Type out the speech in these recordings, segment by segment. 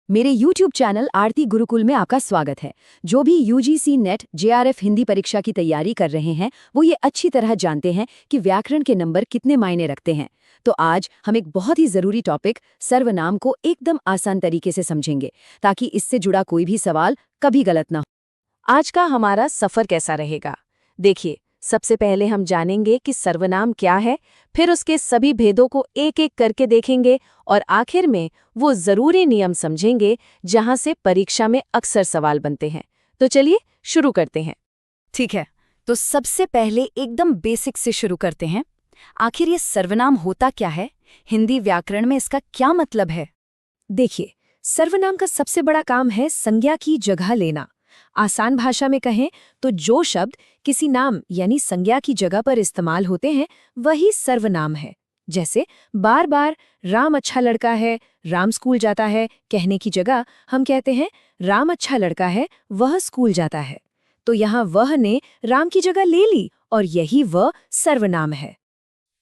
मेरे YouTube channel आरती गुरुकुल में आपका स्वागत है। जो भी यूजीसी नेट जेआरएफ हिंदी परीक्षा की तैयारी कर रहे हैं वो ये अच्छी तरह जानते हैं कि व्याकरण के नंबर कितने मायने रखते हैं। तो आज हम एक बहुत ही ज़रूरी टॉपिक सर्वनाम को एकदम आसान तरीके से समझेंगे, ताकि इससे जुड़ा कोई भी सवाल कभी गलत ना हो। आज का हमारा सफर कैसा रहेगा? देखिए, सबसे पहले हम जानेंगे कि सर्वनाम क्या है, फिर उसके सभी भेदों को एक एक करके देखेंगे और आखिर में वो जरूरी नियम समझेंगे जहां से परीक्षा में अक्सर सवाल बनते हैं। तो चलिए शुरू करते हैं। ठीक है, तो सबसे पहले एकदम बेसिक से शुरू करते हैं। आखिर ये सर्वनाम होता क्या है? हिंदी व्याकरण में इसका क्या मतलब है? देखिए, सर्वनाम का सबसे बड़ा काम है संज्ञा की जगह लेना। आसान भाषा में कहें तो जो शब्द किसी नाम यानी संज्ञा की जगह पर इस्तेमाल होते हैं वही सर्वनाम है। जैसे बार बार राम अच्छा लड़का है, राम स्कूल जाता है कहने की जगह हम कहते हैं राम अच्छा लड़का है, वह स्कूल जाता है। तो यहाँ वह ने राम की जगह ले ली और यही वह सर्वनाम है।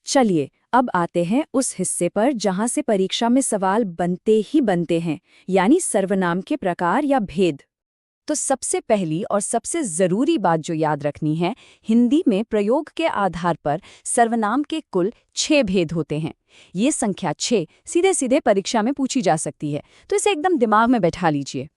चलिए अब आते हैं उस हिस्से पर जहाँ से परीक्षा में सवाल बनते ही बनते हैं, यानी सर्वनाम के प्रकार या भेद। तो सबसे पहली और सबसे जरूरी बात जो याद रखनी है, हिंदी में प्रयोग के आधार पर सर्वनाम के कुल 6 भेद होते हैं। ये संख्या 6 सीधे सीधे परीक्षा में पूछी जा सकती है, तो इसे एकदम दिमाग में बैठा लीजिए।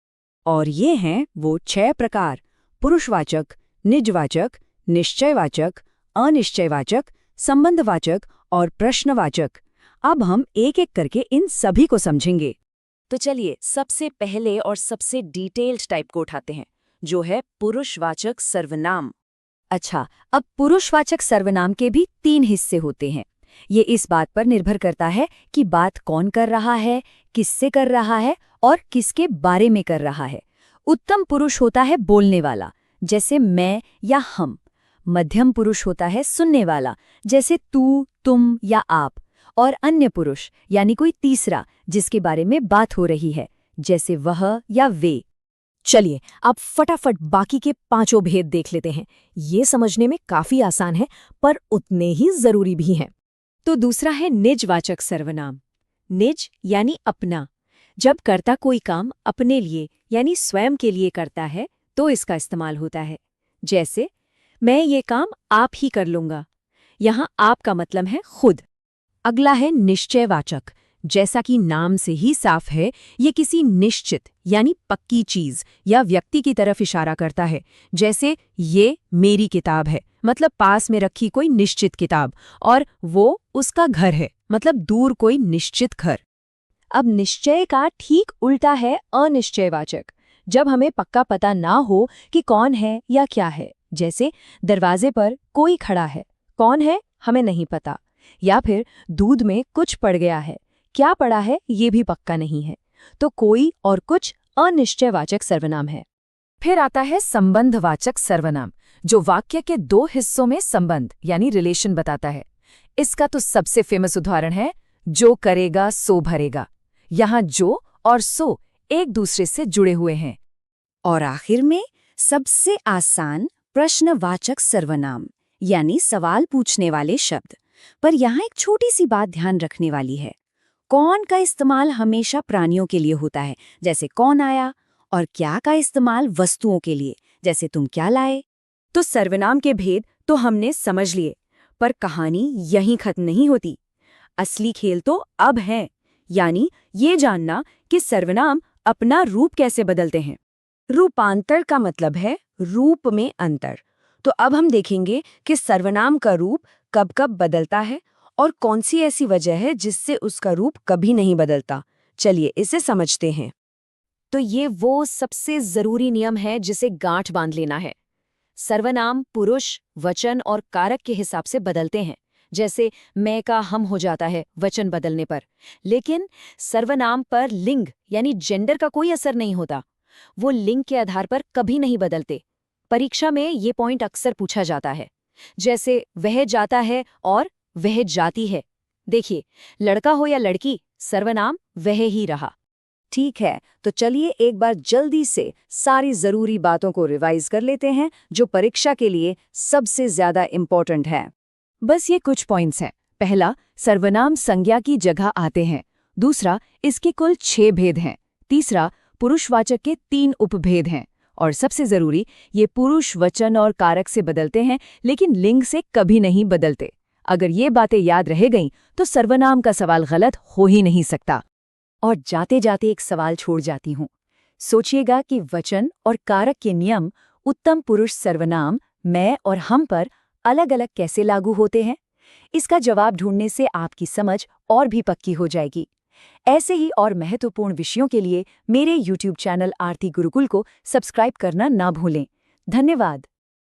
और ये हैं वो 6 प्रकार: पुरुषवाचक, निजवाचक, निश्चयवाचक, अनिश्चयवाचक, संबंधवाचक और प्रश्नवाचक। अब हम एक एक करके इन सभी को समझेंगे। तो चलिए सबसे पहले और सबसे डिटेल्ड टाइप को उठाते हैं, जो है पुरुषवाचक सर्वनाम। अच्छा, अब पुरुषवाचक सर्वनाम के भी 3 हिस्से होते हैं। ये इस बात पर निर्भर करता है कि बात कौन कर रहा है, किससे कर रहा है और किसके बारे में कर रहा है। उत्तम पुरुष होता है बोलने वाला, जैसे मैं या हम। मध्यम पुरुष होता है सुनने वाला, जैसे तू, तुम या आप। और अन्य पुरुष यानी कोई तीसरा जिसके बारे में बात हो रही है, जैसे वह या वे। चलिए अब फटाफट बाकी के 5 भेद देख लेते हैं। ये समझने में काफी आसान है पर उतने ही जरूरी भी हैं। तो दूसरा है निजवाचक सर्वनाम। निज यानी अपना। जब कर्ता कोई काम अपने लिए यानी स्वयं के लिए करता है तो इसका इस्तेमाल होता है। जैसे मैं ये काम आप ही कर लूंगा। यहाँ आप का मतलब है खुद। अगला है निश्चयवाचक। जैसा कि नाम से ही साफ है, ये किसी निश्चित यानी पक्की चीज या व्यक्ति की तरफ इशारा करता है। जैसे ये मेरी किताब है, मतलब पास में रखी कोई निश्चित किताब, और वो उसका घर है, मतलब दूर कोई निश्चित घर। अब निश्चय का ठीक उल्टा है अनिश्चयवाचक। जब हमें पक्का पता ना हो कि कौन है या क्या है, जैसे दरवाजे पर कोई खड़ा है, कौन है हमें नहीं पता। या फिर दूध में कुछ पड़ गया है, क्या पड़ा है ये भी पक्का नहीं है। तो कोई और कुछ अनिश्चयवाचक सर्वनाम है। फिर आता है संबंधवाचक सर्वनाम, जो वाक्य के 2 हिस्सों में संबंध यानी रिलेशन बताता है। इसका तो सबसे फेमस उदाहरण है जो करेगा सो भरेगा। यहाँ जो और सो एक दूसरे से जुड़े हुए हैं। और आखिर में सबसे आसान प्रश्नवाचक सर्वनाम, यानी सवाल पूछने वाले शब्द। पर यहाँ एक छोटी सी बात ध्यान रखने वाली है। कौन का इस्तेमाल हमेशा प्राणियों के लिए होता है, जैसे कौन आया, और क्या का इस्तेमाल वस्तुओं के लिए, जैसे तुम क्या लाए। तो सर्वनाम के भेद तो हमने समझ लिए, पर कहानी यहीं खत्म नहीं होती। असली खेल तो अब है, यानी ये जानना कि सर्वनाम अपना रूप कैसे बदलते हैं। रूपांतर का मतलब है रूप में अंतर। तो अब हम देखेंगे कि सर्वनाम का रूप कब कब बदलता है और कौन सी ऐसी वजह है जिससे उसका रूप कभी नहीं बदलता। चलिए इसे समझते हैं। तो ये वो सबसे जरूरी नियम है जिसे गांठ बांध लेना है। सर्वनाम पुरुष, वचन और कारक के हिसाब से बदलते हैं। जैसे मैं का हम हो जाता है वचन बदलने पर, लेकिन सर्वनाम पर लिंग यानी जेंडर का कोई असर नहीं होता। वो लिंग के आधार पर कभी नहीं बदलते। परीक्षा में ये पॉइंट अक्सर पूछा जाता है, जैसे वह जाता है और वह जाती है। देखिए, लड़का हो या लड़की, सर्वनाम वह ही रहा। ठीक है, तो चलिए एक बार जल्दी से सारी जरूरी बातों को रिवाइज कर लेते हैं जो परीक्षा के लिए सबसे ज्यादा इम्पोर्टेंट है। बस ये कुछ पॉइंट्स हैं। पहला, सर्वनाम संज्ञा की जगह आते हैं। दूसरा, इसके कुल 6 भेद हैं। तीसरा, पुरुषवाचक के 3 उपभेद हैं। और सबसे जरूरी, ये पुरुष वचन और कारक से बदलते हैं, लेकिन लिंग से कभी नहीं बदलते। अगर ये बातें याद रह गईं, तो सर्वनाम का सवाल गलत हो ही नहीं सकता। और जाते जाते एक सवाल छोड़ जाती हूँ। सोचिएगा कि वचन और कारक के नियम उत्तम पुरुष सर्वनाम मैं और हम पर अलग अलग कैसे लागू होते हैं। इसका जवाब ढूंढने से आपकी समझ और भी पक्की हो जाएगी। ऐसे ही और महत्वपूर्ण विषयों के लिए मेरे YouTube चैनल आरती गुरुकुल को सब्सक्राइब करना ना भूलें। धन्यवाद।